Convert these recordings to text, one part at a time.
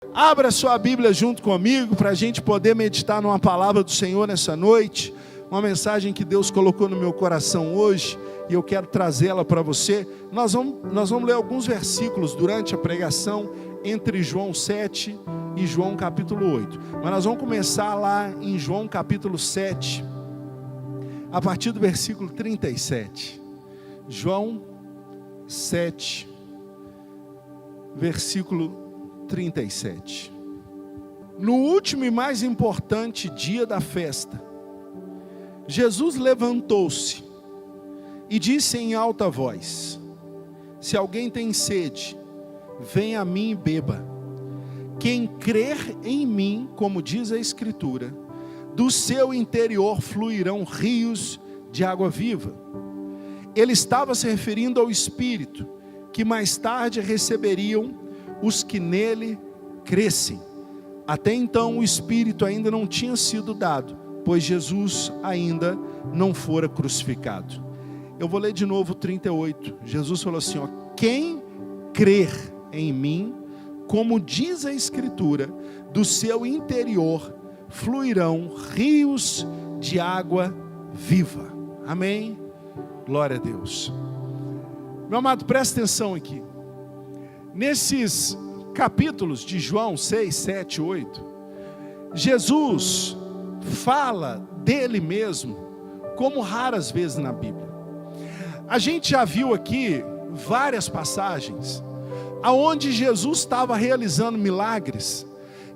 Abra sua Bíblia junto comigo para a gente poder meditar numa palavra do Senhor nessa noite. Uma mensagem que Deus colocou no meu coração hoje e eu quero trazê-la para você. Nós vamos ler alguns versículos durante a pregação entre João 7 e João capítulo 8. Mas nós vamos começar lá em João capítulo 7, a partir do versículo 37. João 7, versículo 37. No último e mais importante dia da festa, Jesus levantou-se e disse em alta voz: se alguém tem sede, venha a mim e beba. Quem crer em mim, como diz a Escritura, do seu interior fluirão rios de água viva. Ele estava se referindo ao Espírito, que mais tarde receberiam os que nele crescem. Até então o Espírito ainda não tinha sido dado, pois Jesus ainda não fora crucificado. Eu vou ler de novo o 38. Jesus falou assim: quem crer em mim, como diz a Escritura, do seu interior fluirão rios de água viva. Amém? Glória a Deus. Meu amado, presta atenção aqui. Nesses capítulos de João 6, 7, 8, Jesus fala dele mesmo como raras vezes na Bíblia. A gente já viu aqui várias passagens aonde Jesus estava realizando milagres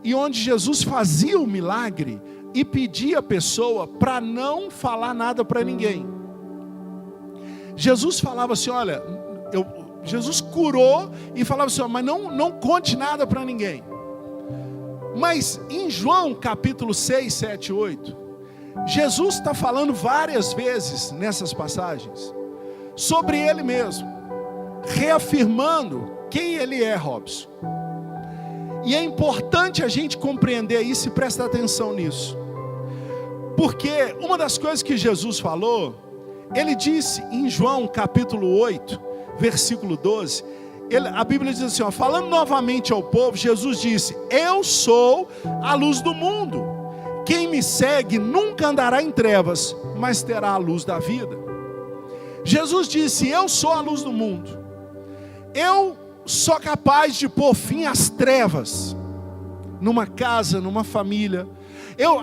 e onde Jesus fazia o milagre e pedia a pessoa para não falar nada para ninguém. Jesus falava assim: olha, Jesus curou e falava assim: mas não conte nada para ninguém. Mas em João capítulo 6, 7, 8, Jesus está falando várias vezes nessas passagens sobre ele mesmo, reafirmando quem ele é, Robson. E é importante a gente compreender isso e prestar atenção nisso, porque uma das coisas que Jesus falou, ele disse em João capítulo 8, versículo 12, a Bíblia diz assim, falando novamente ao povo, Jesus disse: eu sou a luz do mundo, quem me segue nunca andará em trevas, mas terá a luz da vida. Jesus disse: eu sou a luz do mundo, eu sou capaz de pôr fim às trevas, numa casa, numa família.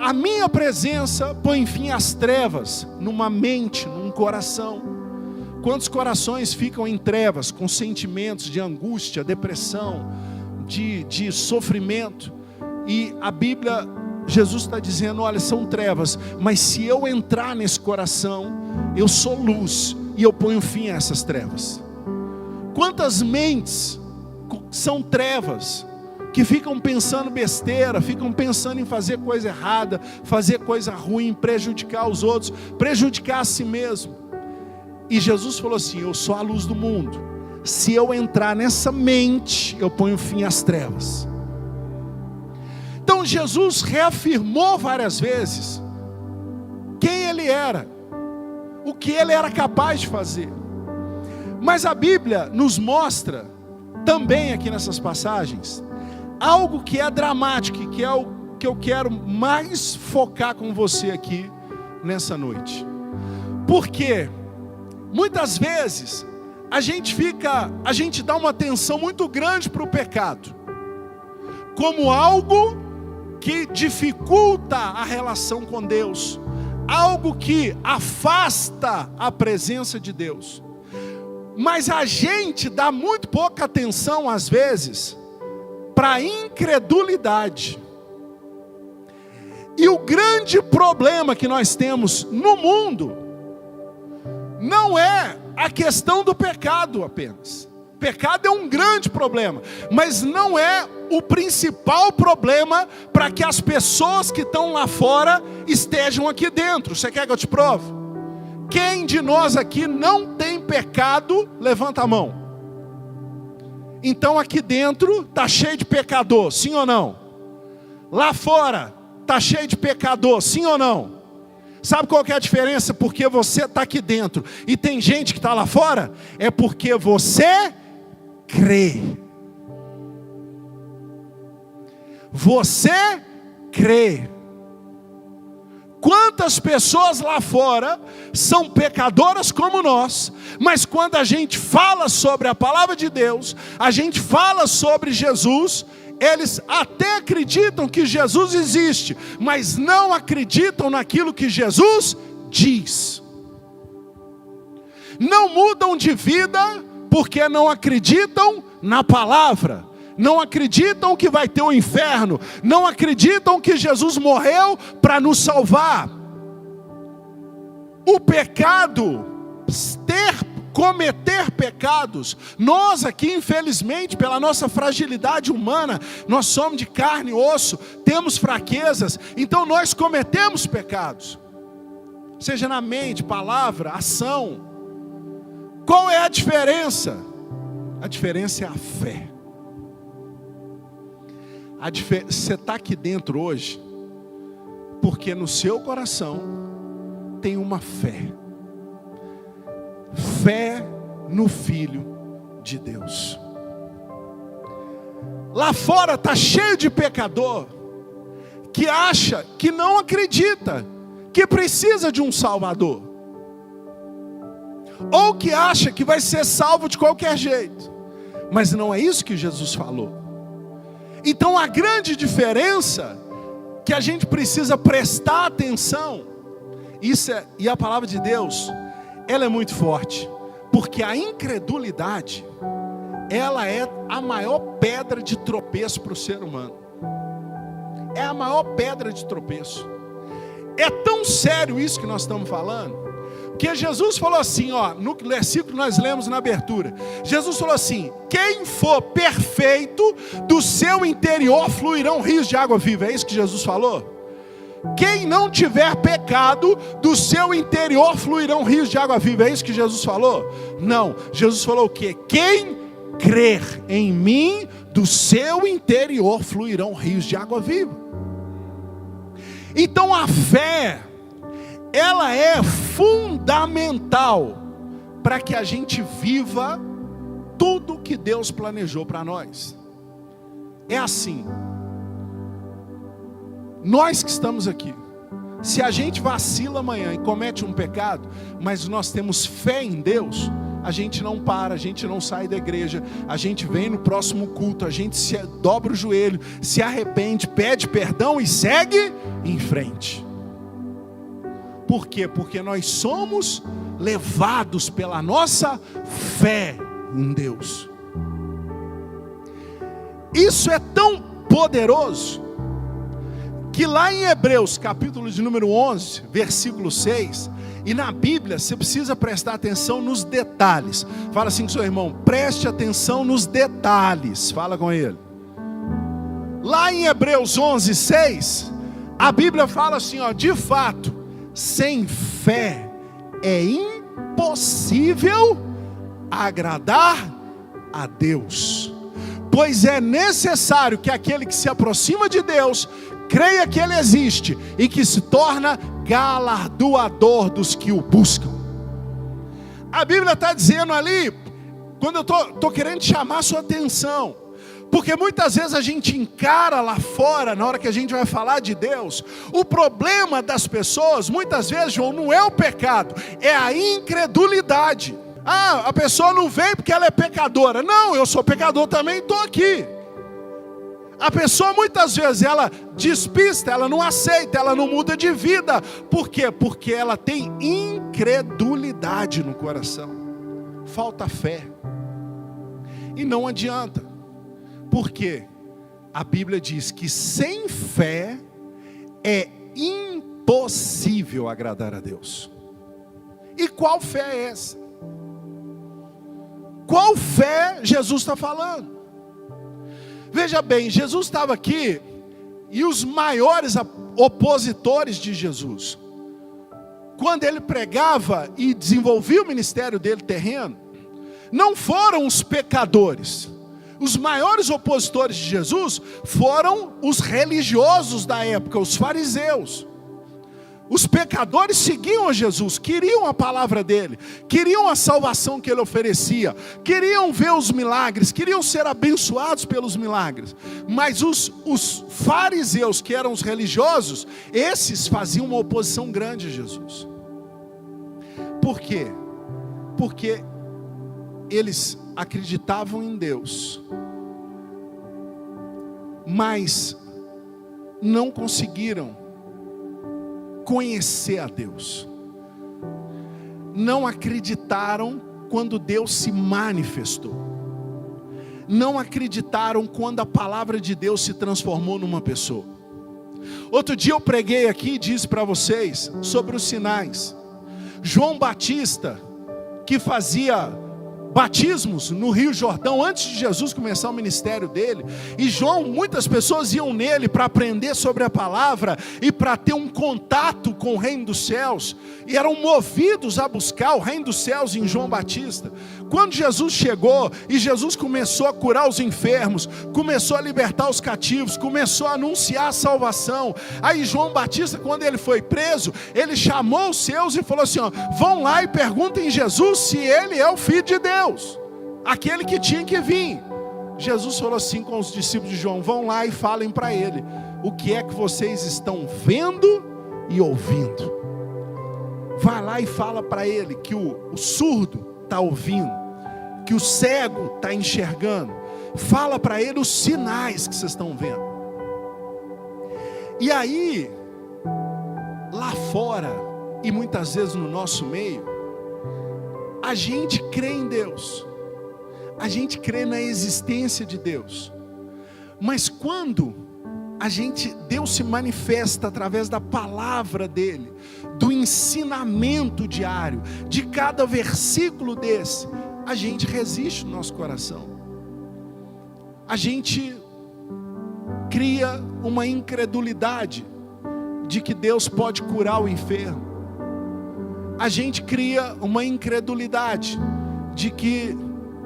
A minha presença põe fim às trevas, numa mente, num coração. Quantos corações ficam em trevas, com sentimentos de angústia, depressão, de sofrimento? E a Bíblia, Jesus está dizendo: olha, são trevas, mas se eu entrar nesse coração, eu sou luz, e eu ponho fim a essas trevas. Quantas mentes são trevas, que ficam pensando besteira, ficam pensando em fazer coisa errada, fazer coisa ruim, prejudicar os outros, prejudicar a si mesmo. E Jesus falou assim: eu sou a luz do mundo, se eu entrar nessa mente, eu ponho fim às trevas. Então Jesus reafirmou várias vezes quem ele era, o que ele era capaz de fazer. Mas a Bíblia nos mostra também aqui nessas passagens algo que é dramático, que é o que eu quero mais focar com você aqui nessa noite. Porque muitas vezes a gente dá uma atenção muito grande para o pecado, como algo que dificulta a relação com Deus, algo que afasta a presença de Deus. Mas a gente dá muito pouca atenção às vezes para a incredulidade. E o grande problema que nós temos no mundo não é a questão do pecado apenas. Pecado é um grande problema, mas não é o principal problema para que as pessoas que estão lá fora estejam aqui dentro. Você quer que eu te prove? Quem de nós aqui não tem pecado, levanta a mão. Então aqui dentro está cheio de pecador, sim ou não? Lá fora está cheio de pecador, sim ou não? Sabe qual que é a diferença? Porque você está aqui dentro e tem gente que está lá fora, é porque você crê. você crê. Quantas pessoas lá fora são pecadoras como nós, mas quando a gente fala sobre a palavra de Deus, a gente fala sobre Jesus, eles até acreditam que Jesus existe, mas não acreditam naquilo que Jesus diz. Não mudam de vida porque não acreditam na palavra. Não acreditam que vai ter o inferno. Não acreditam que Jesus morreu para nos salvar. O pecado, cometer pecados, nós aqui infelizmente pela nossa fragilidade humana, nós somos de carne e osso, temos fraquezas, então nós cometemos pecados, seja na mente, palavra, ação. Qual é a diferença? A diferença é a fé. Você está aqui dentro hoje porque no seu coração tem uma fé. Fé no Filho de Deus. Lá fora está cheio de pecador que acha, que não acredita, que precisa de um Salvador, ou que acha que vai ser salvo de qualquer jeito, mas não é isso que Jesus falou. Então a grande diferença que a gente precisa prestar atenção, e a palavra de Deus, ela é muito forte, porque a incredulidade, ela é a maior pedra de tropeço para o ser humano. É a maior pedra de tropeço. É tão sério isso que nós estamos falando, que Jesus falou assim, no versículo que nós lemos na abertura, Jesus falou assim: quem for perfeito, do seu interior fluirão rios de água viva. É isso que Jesus falou? Quem não tiver pecado, do seu interior fluirão rios de água viva. É isso que Jesus falou? Não, Jesus falou o quê? Quem crer em mim, do seu interior fluirão rios de água viva. Então a fé, ela é fundamental para que a gente viva tudo que Deus planejou para nós. É assim, nós que estamos aqui, se a gente vacila amanhã e comete um pecado, mas nós temos fé em Deus, a gente não para, a gente não sai da igreja, a gente vem no próximo culto, a gente se dobra o joelho, se arrepende, pede perdão e segue em frente. Por quê? Porque nós somos levados pela nossa fé em Deus. Isso é tão poderoso, que lá em Hebreus, capítulo de número 11, versículo 6, e na Bíblia você precisa prestar atenção nos detalhes. Fala assim com seu irmão: preste atenção nos detalhes. Fala com ele. Lá em Hebreus 11, 6, a Bíblia fala assim, de fato, sem fé é impossível agradar a Deus, pois é necessário que aquele que se aproxima de Deus creia que Ele existe e que se torna galardoador dos que o buscam. A Bíblia está dizendo ali, quando eu estou querendo chamar a sua atenção, porque muitas vezes a gente encara lá fora, na hora que a gente vai falar de Deus, o problema das pessoas, muitas vezes, João, não é o pecado, é a incredulidade. A pessoa não vem porque ela é pecadora. Não, eu sou pecador também, estou aqui. A pessoa muitas vezes, ela despista, ela não aceita, ela não muda de vida. Por quê? Porque ela tem incredulidade no coração. Falta fé. E não adianta. Porque a Bíblia diz que sem fé é impossível agradar a Deus. E qual fé é essa? Qual fé Jesus está falando? Veja bem, Jesus estava aqui e os maiores opositores de Jesus, quando ele pregava e desenvolvia o ministério dele terreno, não foram os pecadores. Os maiores opositores de Jesus foram os religiosos da época, os fariseus. Os pecadores seguiam a Jesus, queriam a palavra dele, queriam a salvação que ele oferecia, queriam ver os milagres, queriam ser abençoados pelos milagres. Mas os fariseus, que eram os religiosos, esses faziam uma oposição grande a Jesus. Por quê? Porque eles acreditavam em Deus, mas não conseguiram conhecer a Deus. Não acreditaram quando Deus se manifestou. Não acreditaram quando a palavra de Deus se transformou numa pessoa. Outro dia eu preguei aqui e disse para vocês sobre os sinais. João Batista, que fazia batismos no Rio Jordão antes de Jesus começar o ministério dele, e João, muitas pessoas iam nele para aprender sobre a palavra e para ter um contato com o reino dos céus, e eram movidos a buscar o reino dos céus em João Batista. Quando Jesus chegou e Jesus começou a curar os enfermos, começou a libertar os cativos, começou a anunciar a salvação, aí João Batista, quando ele foi preso, ele chamou os seus e falou assim, ó, vão lá e perguntem a Jesus se ele é o Filho de Deus, aquele que tinha que vir. Jesus falou assim com os discípulos de João, vão lá e falem para ele, o que é que vocês estão vendo e ouvindo. Vai lá e fala para ele que o surdo está ouvindo, que o cego está enxergando. Fala para ele os sinais que vocês estão vendo. E aí, lá fora, e muitas vezes no nosso meio, a gente crê em Deus, a gente crê na existência de Deus, mas quando Deus se manifesta através da palavra dele, do ensinamento diário, de cada versículo desse, a gente resiste no nosso coração. A gente cria uma incredulidade de que Deus pode curar o enfermo. A gente cria uma incredulidade de que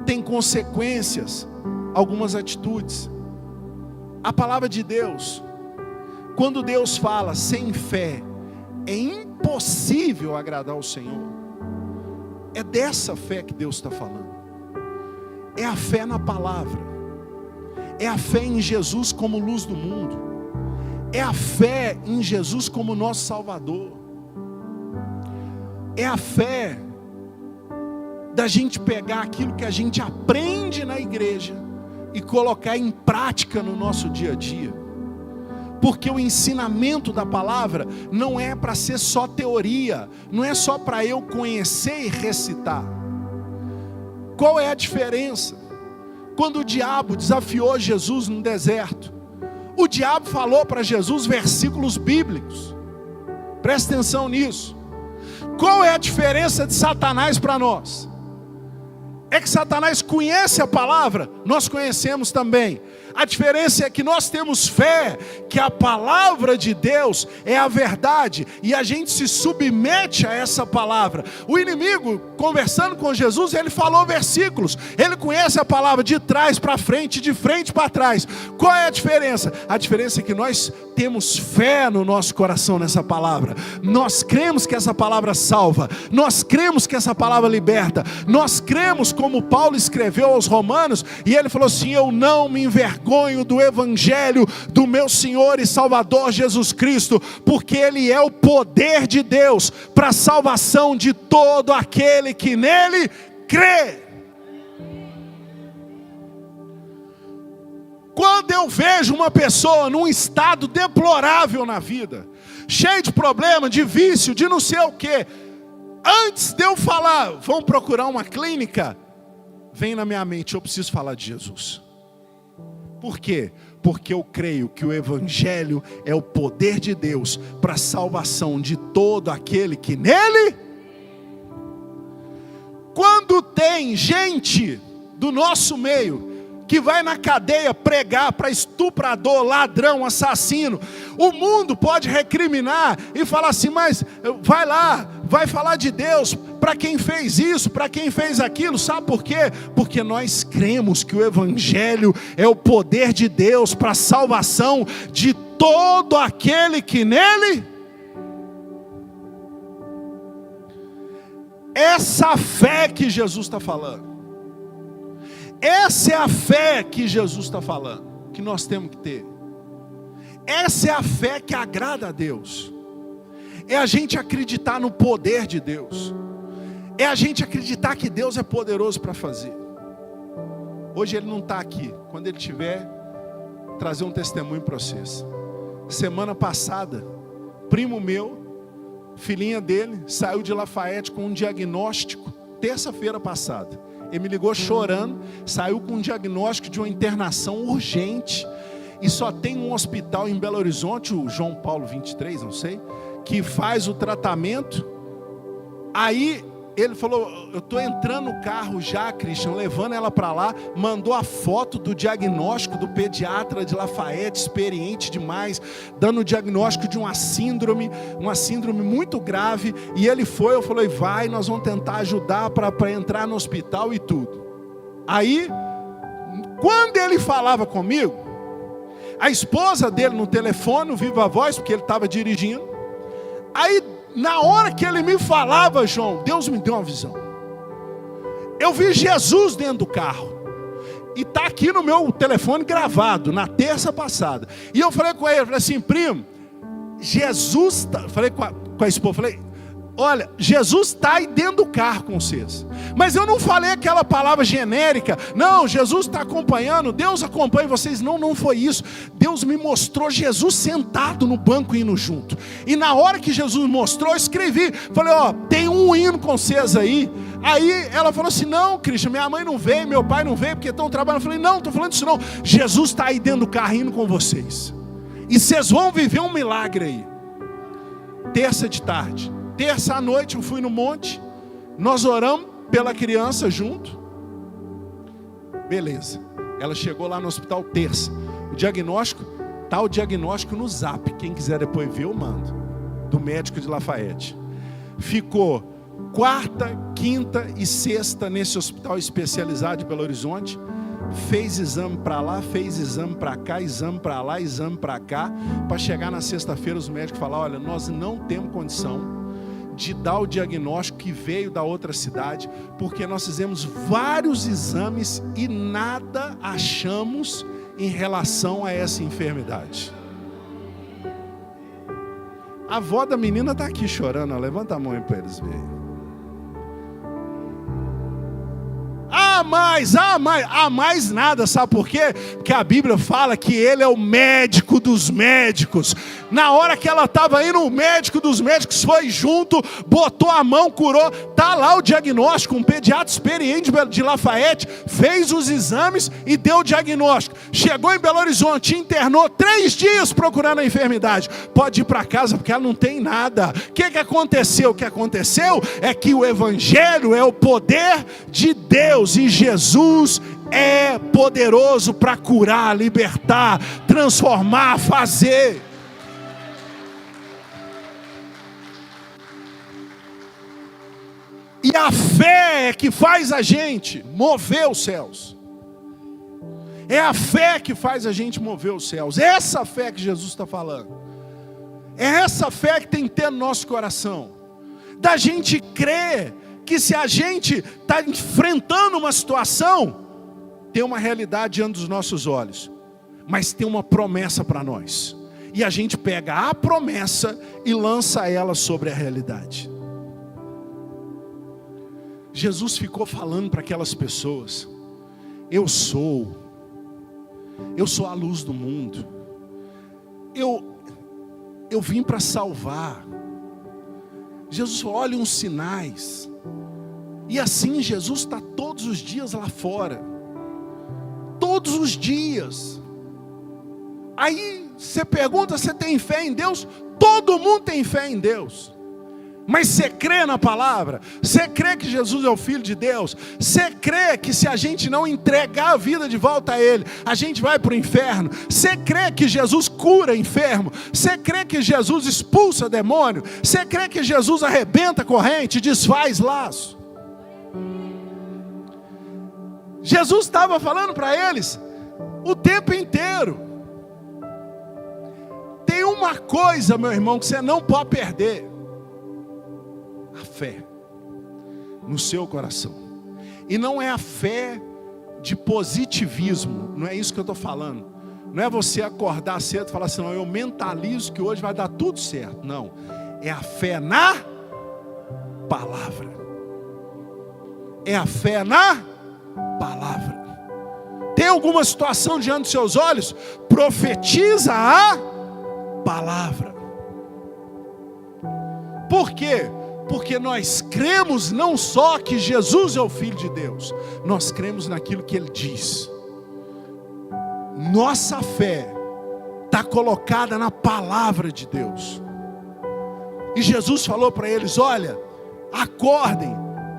tem consequências algumas atitudes. A palavra de Deus, quando Deus fala sem fé, é impossível agradar ao Senhor. É dessa fé que Deus está falando. É a fé na palavra. É a fé em Jesus como luz do mundo. É a fé em Jesus como nosso Salvador. É a fé da gente pegar aquilo que a gente aprende na igreja e colocar em prática no nosso dia a dia. Porque o ensinamento da palavra não é para ser só teoria, não é só para eu conhecer e recitar. Qual é a diferença? Quando o diabo desafiou Jesus no deserto, o diabo falou para Jesus versículos bíblicos. Presta atenção nisso. Qual é a diferença de Satanás para nós? É que Satanás conhece a palavra, nós conhecemos também. A diferença é que nós temos fé que a palavra de Deus é a verdade, e a gente se submete a essa palavra. O inimigo, conversando com Jesus, ele falou versículos, ele conhece a palavra de trás para frente, de frente para trás. Qual é a diferença? A diferença é que nós temos fé no nosso coração nessa palavra. Nós cremos que essa palavra salva, nós cremos que essa palavra liberta, nós cremos como Paulo escreveu aos Romanos, e ele falou assim, eu não me envergonho do evangelho do meu Senhor e Salvador Jesus Cristo, porque ele é o poder de Deus para a salvação de todo aquele que nele crê. Quando eu vejo uma pessoa num estado deplorável na vida, cheio de problema, de vício, de não sei o que, antes de eu falar, vamos procurar uma clínica, vem na minha mente, eu preciso falar de Jesus. Por quê? Porque eu creio que o evangelho é o poder de Deus para a salvação de todo aquele que nele. Quando tem gente do nosso meio que vai na cadeia pregar para estuprador, ladrão, assassino, o mundo pode recriminar e falar assim, mas vai lá, vai falar de Deus para quem fez isso, para quem fez aquilo. Sabe por quê? Porque nós cremos que o evangelho é o poder de Deus para a salvação de todo aquele que nele. essa fé que Jesus está falando. Essa é a fé que Jesus está falando, que nós temos que ter. Essa é a fé que agrada a Deus. É a gente acreditar no poder de Deus. É a gente acreditar que Deus é poderoso para fazer. Hoje Ele não está aqui. Quando Ele estiver, trazer um testemunho para vocês. Semana passada, primo meu, filhinha dele, saiu de Lafayette com um diagnóstico, terça-feira passada. Ele me ligou chorando, saiu com um diagnóstico de uma internação urgente. E só tem um hospital em Belo Horizonte, o João Paulo 23, não sei, que faz o tratamento. Aí ele falou, eu estou entrando no carro já, Christian, levando ela para lá. Mandou a foto do diagnóstico do pediatra de Lafayette, experiente demais, dando o diagnóstico de uma síndrome muito grave. E ele foi, eu falei, vai, nós vamos tentar ajudar para entrar no hospital e tudo. Aí, quando ele falava comigo, a esposa dele no telefone, no viva voz, porque ele estava dirigindo. Aí, na hora que ele me falava, João, Deus me deu uma visão. Eu vi Jesus dentro do carro. E está aqui no meu telefone gravado, na terça passada. E eu falei com ele, falei assim, primo, Jesus, falei com a esposa, falei, olha, Jesus está aí dentro do carro com vocês. Mas eu não falei aquela palavra genérica. Não, Jesus está acompanhando, Deus acompanha vocês. Não foi isso. Deus me mostrou Jesus sentado no banco indo junto. E na hora que Jesus mostrou, eu escrevi. Falei, tem um hino com vocês aí. Aí ela falou assim, não, Cristian, minha mãe não veio, meu pai não veio, porque estão trabalhando. Eu falei, não, estou falando disso não. Jesus está aí dentro do carro indo com vocês. E vocês vão viver um milagre aí. Terça de tarde. Terça à noite eu fui no monte, nós oramos pela criança junto. Beleza, ela chegou lá no hospital terça. O diagnóstico, tá o diagnóstico no Zap, quem quiser depois ver eu mando, do médico de Lafayette. Ficou quarta, quinta e sexta nesse hospital especializado de Belo Horizonte. Fez exame para lá, fez exame para cá, exame para lá, exame para cá. Para chegar na sexta-feira os médicos falaram, olha, nós não temos condição de dar o diagnóstico que veio da outra cidade, porque nós fizemos vários exames e nada achamos em relação a essa enfermidade. A avó da menina está aqui chorando, levanta a mão aí para eles verem. Mais nada, sabe por quê? Porque a Bíblia fala que Ele é o médico dos médicos. Na hora que ela estava indo, o médico dos médicos foi junto, botou a mão, curou. Está lá o diagnóstico, um pediatra experiente de Lafayette, fez os exames e deu o diagnóstico. Chegou em Belo Horizonte, internou 3 dias procurando a enfermidade. Pode ir para casa porque ela não tem nada. O que aconteceu? O que aconteceu é que o Evangelho é o poder de Deus e Jesus é poderoso para curar, libertar, transformar, fazer. E a fé é que faz a gente mover os céus. É a fé que faz a gente mover os céus. É essa fé que Jesus está falando. É essa fé que tem que ter no nosso coração. Da gente crer que se a gente está enfrentando uma situação, tem uma realidade diante dos nossos olhos, mas tem uma promessa para nós. E a gente pega a promessa e lança ela sobre a realidade. Jesus ficou falando para aquelas pessoas, eu sou a luz do mundo, eu vim para salvar. Jesus falou, olha uns sinais. E assim Jesus está todos os dias lá fora, todos os dias. Aí você pergunta, você tem fé em Deus? Todo mundo tem fé em Deus. Mas você crê na palavra? Você crê que Jesus é o Filho de Deus? Você crê que se a gente não entregar a vida de volta a Ele, a gente vai para o inferno? Você crê que Jesus cura enfermo? Você crê que Jesus expulsa demônio? Você crê que Jesus arrebenta corrente, desfaz laço? Jesus estava falando para eles o tempo inteiro. Tem uma coisa, meu irmão, que você não pode perder. A fé. no seu coração. E não é a fé de positivismo, não é isso que eu estou falando. Não é você acordar cedo e falar assim, não, eu mentalizo que hoje vai dar tudo certo. Não, é a fé na palavra. É a fé na palavra. Tem alguma situação diante dos seus olhos? Profetiza a palavra. Por quê? Porque nós cremos não só que Jesus é o Filho de Deus, nós cremos naquilo que Ele diz. Nossa fé está colocada na palavra de Deus. E Jesus falou para eles, olha, acordem,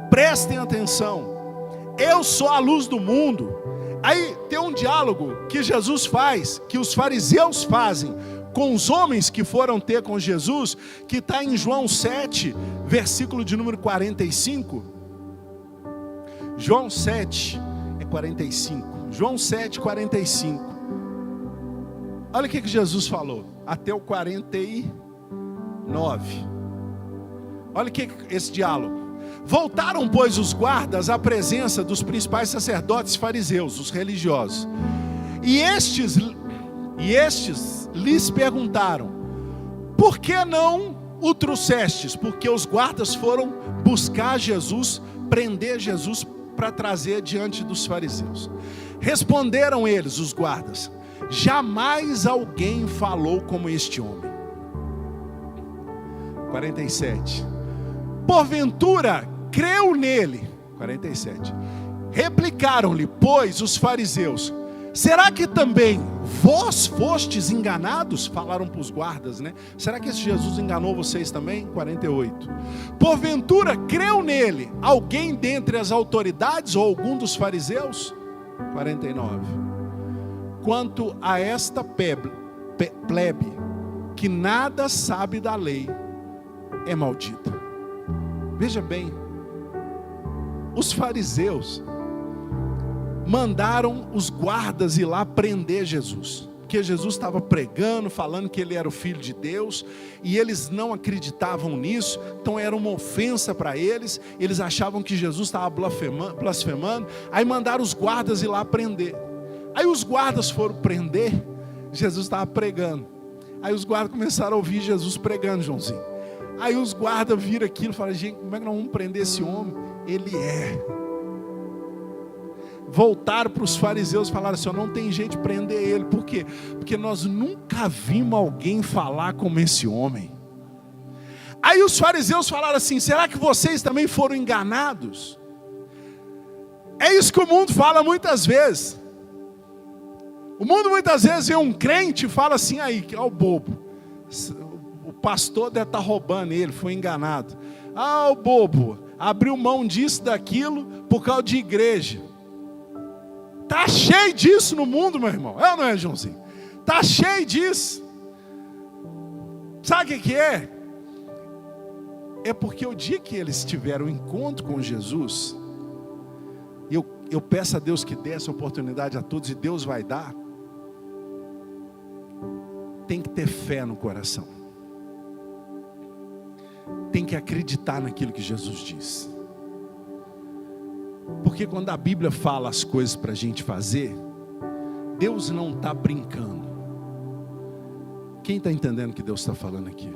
prestem atenção, eu sou a luz do mundo. Aí tem um diálogo que Jesus faz, que os fariseus fazem com os homens que foram ter com Jesus, que está em João 7, versículo de número 45. João 7, é 45. João 7, 45. Olha o que Jesus falou, até o 49. Olha que esse diálogo. Voltaram, pois, os guardas à presença dos principais sacerdotes fariseus, os religiosos. E estes lhes perguntaram, por que não o trouxestes? Porque os guardas foram buscar Jesus, prender Jesus para trazer diante dos fariseus. Responderam eles, os guardas, jamais alguém falou como este homem. 47. Porventura creu nele. 47. Replicaram-lhe, pois, os fariseus, será que também vós fostes enganados? Falaram para os guardas, né? Será que esse Jesus enganou vocês também? 48. Porventura creu nele alguém dentre as autoridades ou algum dos fariseus? 49. Quanto a esta plebe que nada sabe da lei, é maldita. Veja bem, os fariseus mandaram os guardas ir lá prender Jesus, porque Jesus estava pregando, falando que ele era o Filho de Deus, e eles não acreditavam nisso, então era uma ofensa para eles, eles achavam que Jesus estava blasfemando, aí mandaram os guardas ir lá prender. Aí os guardas foram prender, Jesus estava pregando, aí os guardas começaram a ouvir Jesus pregando, Joãozinho. Aí os guardas viram aquilo e falaram, gente, como é que nós vamos prender esse homem? Ele é. Voltaram para os fariseus e falaram assim, não tem jeito de prender ele. Por quê? Porque nós nunca vimos alguém falar como esse homem. Aí os fariseus falaram assim, será que vocês também foram enganados? É isso que o mundo fala muitas vezes. O mundo muitas vezes vê um crente e fala assim, aí, ó o bobo. O pastor deve estar roubando ele, foi enganado. Ah, o bobo, abriu mão disso, daquilo, por causa de igreja. Está cheio disso no mundo, meu irmão. É ou não é, Joãozinho? Está cheio disso. Sabe o que é? É porque o dia que eles tiveram um encontro com Jesus, eu peço a Deus que dê essa oportunidade a todos, e Deus vai dar. Tem que ter fé no coração. Tem que acreditar naquilo que Jesus diz. Porque quando a Bíblia fala as coisas para a gente fazer, Deus não está brincando. Quem está entendendo o que Deus está falando aqui?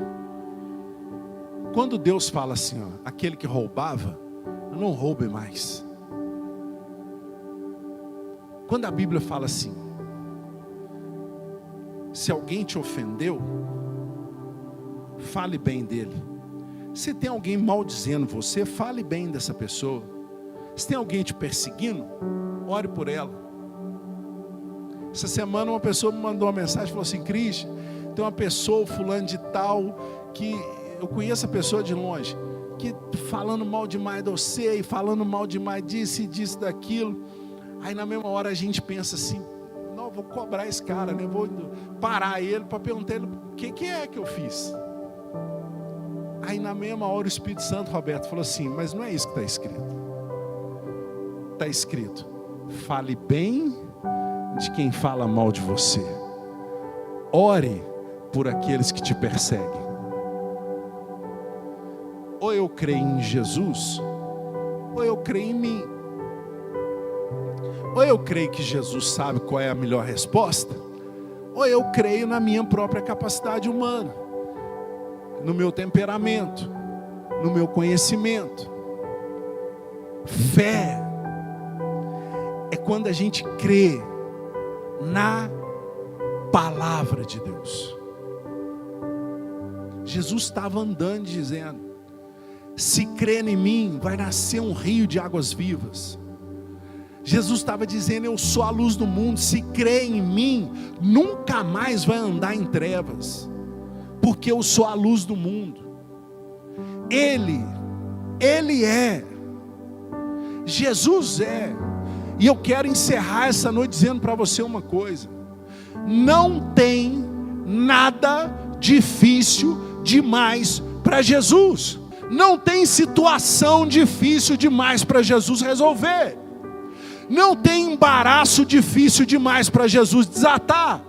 Quando Deus fala assim, ó, aquele que roubava, não roube mais. Quando a Bíblia fala assim, se alguém te ofendeu, fale bem dele. Se tem alguém maldizendo você, fale bem dessa pessoa. Se tem alguém te perseguindo, ore por ela. Essa semana uma pessoa me mandou uma mensagem, falou assim, Cris, tem uma pessoa, fulano de tal, que eu conheço a pessoa de longe, que falando mal demais de você, e falando mal demais disso e disso, daquilo. Aí na mesma hora a gente pensa assim, não, vou cobrar esse cara, né? Vou parar ele para perguntar ele, o que é que eu fiz? Aí na mesma hora o Espírito Santo, Roberto, falou assim, mas não é isso que está escrito. Está escrito, fale bem de quem fala mal de você. Ore por aqueles que te perseguem. Ou eu creio em Jesus, ou eu creio em mim. Ou eu creio que Jesus sabe qual é a melhor resposta, ou eu creio na minha própria capacidade humana, no meu temperamento, no meu conhecimento. Fé é quando a gente crê na palavra de Deus. Jesus estava andando dizendo: se crer em mim, vai nascer um rio de águas vivas. Jesus estava dizendo: eu sou a luz do mundo. Se crer em mim, nunca mais vai andar em trevas, porque eu sou a luz do mundo. Ele é, Jesus é. E eu quero encerrar essa noite dizendo para você uma coisa: não tem nada difícil demais para Jesus. Não tem situação difícil demais para Jesus resolver. Não tem embaraço difícil demais para Jesus desatar.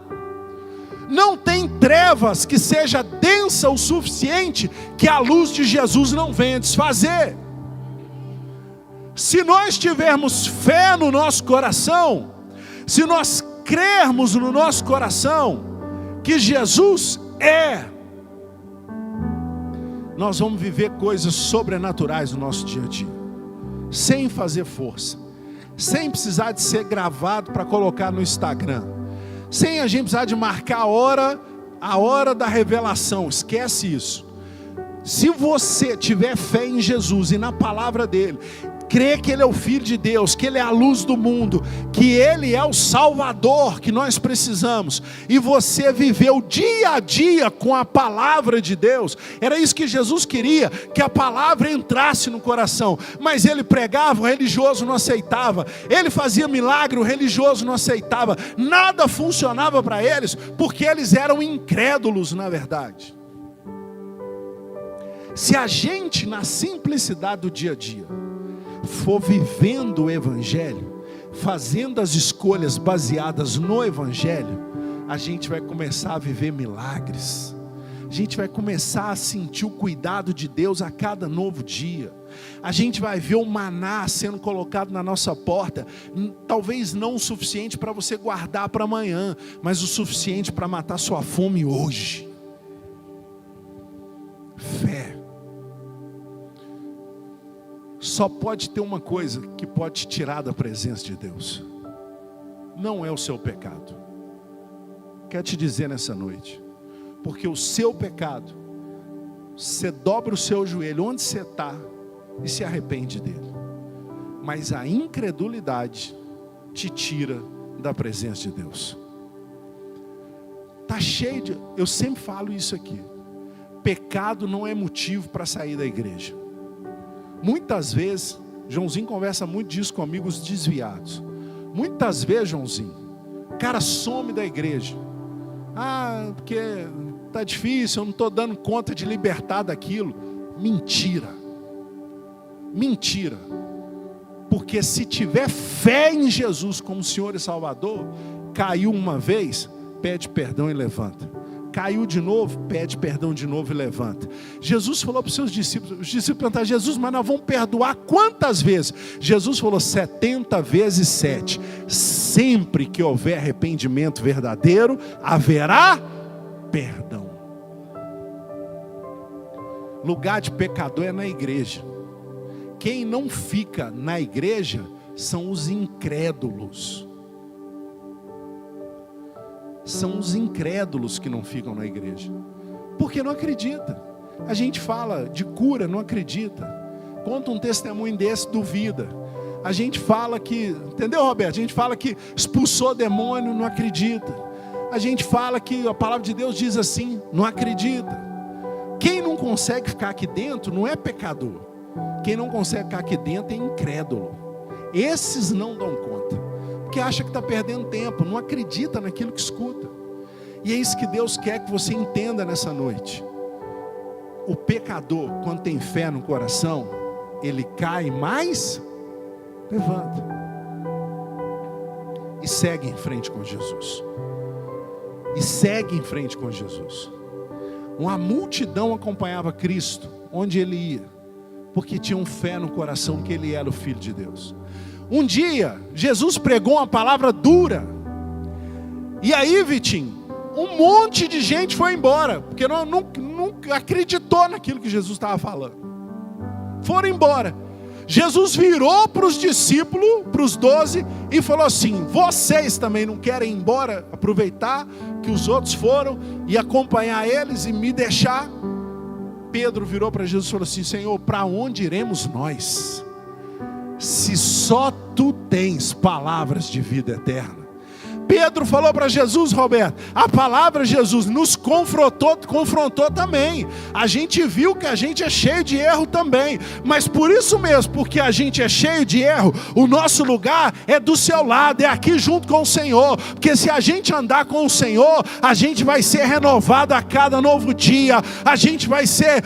Não tem trevas que seja densa o suficiente que a luz de Jesus não venha desfazer. Se nós tivermos fé no nosso coração, se nós crermos no nosso coração que Jesus é, nós vamos viver coisas sobrenaturais no nosso dia a dia, sem fazer força, sem precisar de ser gravado para colocar no Instagram, sem a gente precisar de marcar a hora da revelação. Esquece isso. Se você tiver fé em Jesus e na palavra dele, crê que ele é o Filho de Deus, que ele é a luz do mundo, que ele é o Salvador que nós precisamos, e você viveu dia a dia com a palavra de Deus. Era isso que Jesus queria, que a palavra entrasse no coração. Mas ele pregava, o religioso não aceitava. Ele fazia milagre, o religioso não aceitava. Nada funcionava para eles, porque eles eram incrédulos na verdade. Se a gente, na simplicidade do dia a dia, for vivendo o Evangelho, fazendo as escolhas baseadas no Evangelho, a gente vai começar a viver milagres. A gente vai começar a sentir o cuidado de Deus a cada novo dia. A gente vai ver o maná sendo colocado na nossa porta, talvez não o suficiente para você guardar para amanhã, mas o suficiente para matar sua fome hoje. Fé. Só pode ter uma coisa que pode te tirar da presença de Deus. Não é o seu pecado. Quero te dizer nessa noite. Porque o seu pecado, você dobra o seu joelho onde você está e se arrepende dele. Mas a incredulidade te tira da presença de Deus. Está cheio de... Eu sempre falo isso aqui. Pecado não é motivo para sair da igreja. Muitas vezes, Joãozinho conversa muito disso com amigos desviados. Muitas vezes, Joãozinho, o cara some da igreja. Porque está difícil, eu não estou dando conta de libertar daquilo. Mentira. Mentira. Porque se tiver fé em Jesus como Senhor e Salvador, caiu uma vez, pede perdão e levanta. Caiu de novo, pede perdão de novo e levanta. Jesus falou para os seus discípulos, os discípulos perguntaram: Jesus, mas nós vamos perdoar quantas vezes? Jesus falou 70 vezes 7. Sempre que houver arrependimento verdadeiro, haverá perdão. Lugar de pecador é na igreja. Quem não fica na igreja são os incrédulos. São os incrédulos que não ficam na igreja, porque não acredita. A gente fala de cura, não acredita. Conta um testemunho desse, duvida. A gente fala que, entendeu, Roberto? A gente fala que expulsou demônio, não acredita. A gente fala que a palavra de Deus diz assim, não acredita. Quem não consegue ficar aqui dentro não é pecador. Quem não consegue ficar aqui dentro é incrédulo. Esses não dão conta, porque acha que está perdendo tempo, não acredita naquilo que escuta. E é isso que Deus quer que você entenda nessa noite. O pecador, quando tem fé no coração, ele cai, mas levanta e segue em frente com Jesus. E segue em frente com Jesus. Uma multidão acompanhava Cristo onde ele ia. porque tinham fé no coração que ele era o Filho de Deus. Um dia, Jesus pregou uma palavra dura. E aí, Vitinho, um monte de gente foi embora, porque nunca acreditou naquilo que Jesus estava falando. Foram embora. Jesus virou para os discípulos, para os 12, e falou assim: vocês também não querem ir embora, aproveitar que os outros foram e acompanhar eles e me deixar? Pedro virou para Jesus e falou assim: Senhor, para onde iremos nós, se só tu tens palavras de vida eterna? Pedro falou para Jesus, Roberto, a palavra Jesus nos confrontou também. A gente viu que a gente é cheio de erro também, mas por isso mesmo, porque a gente é cheio de erro, o nosso lugar é do seu lado, é aqui junto com o Senhor, porque se a gente andar com o Senhor, a gente vai ser renovado a cada novo dia, a gente vai ser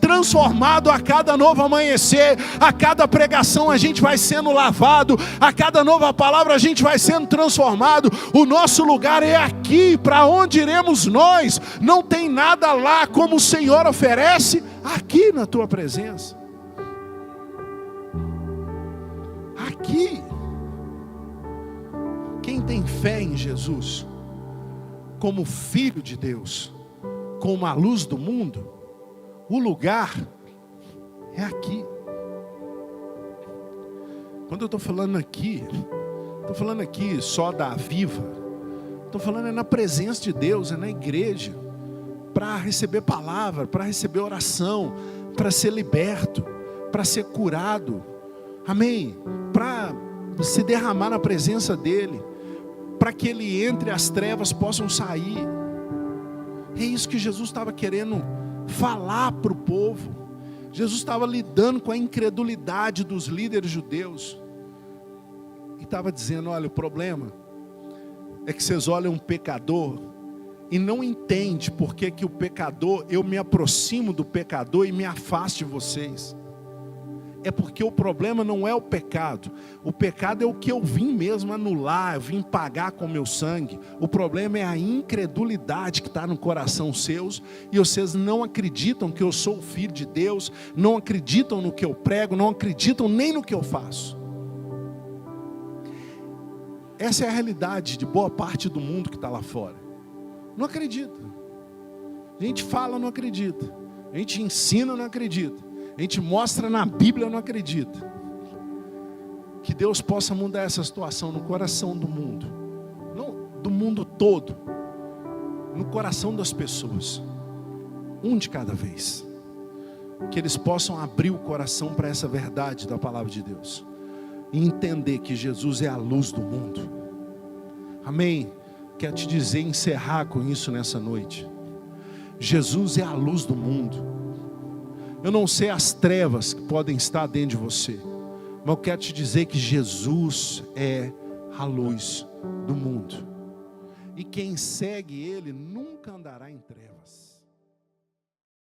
transformado a cada novo amanhecer, a cada pregação a gente vai sendo lavado, a cada nova palavra a gente vai sendo transformado. O nosso lugar é aqui. Para onde iremos nós? Não tem nada lá como o Senhor oferece aqui na tua presença. Aqui. Quem tem fé em Jesus como Filho de Deus, como a luz do mundo, o lugar é aqui. Quando eu estou falando aqui, estou falando aqui só da Viva, estou falando na presença de Deus, é na igreja, para receber palavra, para receber oração, para ser liberto, para ser curado, amém? Para se derramar na presença dEle, para que Ele entre, as trevas possam sair. É isso que Jesus estava querendo falar para o povo. Jesus estava lidando com a incredulidade dos líderes judeus. E estava dizendo: olha, o problema é que vocês olham um pecador e não entendem por que o pecador, eu me aproximo do pecador e me afasto de vocês. É porque o problema não é o pecado é o que eu vim mesmo anular, eu vim pagar com meu sangue. O problema é a incredulidade que está no coração seus, e vocês não acreditam que eu sou o Filho de Deus, não acreditam no que eu prego, não acreditam nem no que eu faço. Essa é a realidade de boa parte do mundo que está lá fora. Não acredita. A gente fala, não acredita. A gente ensina, não acredita. A gente mostra na Bíblia, não acredita. Que Deus possa mudar essa situação no coração do mundo. Não do mundo todo. No coração das pessoas. Um de cada vez. Que eles possam abrir o coração para essa verdade da palavra de Deus. E entender que Jesus é a luz do mundo. Amém? Quero te dizer, encerrar com isso nessa noite. Jesus é a luz do mundo. Eu não sei as trevas que podem estar dentro de você, mas eu quero te dizer que Jesus é a luz do mundo. E quem segue Ele nunca andará em trevas.